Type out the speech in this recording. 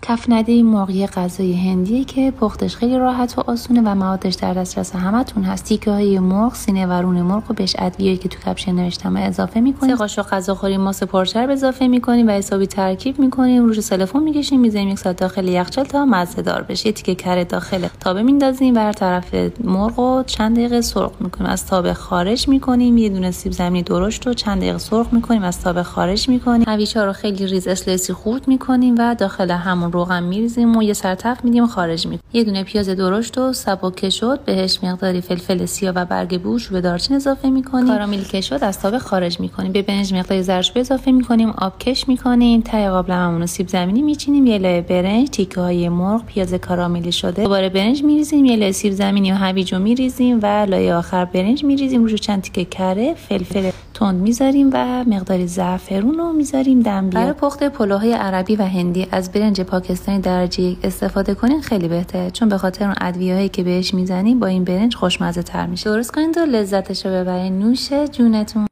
کفنده مرغ یه غذای هندیه که پختش خیلی راحت و آسونه و موادش در دسترس همتون هست. تیکه‌های مرغ، سینه و رون مرغ رو بهش ادویه‌ای که تو کپشن نوشتم اضافه می‌کنیم. 3 قاشق غذاخوری ماست پرچرب اضافه می‌کنیم و حسابی ترکیب می‌کنیم. روش سلفون می‌کشیم، می‌ذاریم 1 ساعت داخل یخچال تا مزه دار بشه. تیکه کره داخل تابه میندازیم و هر طرف مرغو چند دقیقه سرخ می‌کنیم. از تابه خارج می‌کنیم. یه دونه سیب زمینی درشت رو چند دقیقه سرخ می‌کنیم، از تابه خارج می‌کنیم. هویج‌ها رو خیلی ریز اسلایسی خورد می‌کنیم و داخل همون روغن می‌ریزیم و یه سرتف میدیم خارج می‌کنیم. یه دونه پیاز درشت و سبک که شد بهش مقداری فلفل سیاه و برگ بوش و دارچین اضافه می‌کنیم. کارامل که شد از تابه خارج می‌کنیم. به برنج مقداری زردچوبه اضافه می‌کنیم، آب کش می‌کنیم. ته قابلممون رو سیب زمینی می‌چینیم، یه لایه برنج، تیکه‌های مرغ، پیاز کاراملی شده. دوباره برنج می‌ریزیم، یه لایه سیب زمینی و هویج می‌ریزیم و لایه آخر برنج می‌ریزیم. روش چند تیکه کره فلفل تند می‌ذاریم و مقداری زعفرون رو می‌ذاریم دم بیاد. برای پخت پلوهای عربی و هندی از برنج پاکستانی درجه 1 استفاده کنین خیلی بهتره، چون به خاطر اون ادویه‌هایی که بهش میزنیم با این برنج خوشمزه تر میشه. درست کنید و لذتشو ببرین. نوش جونتون.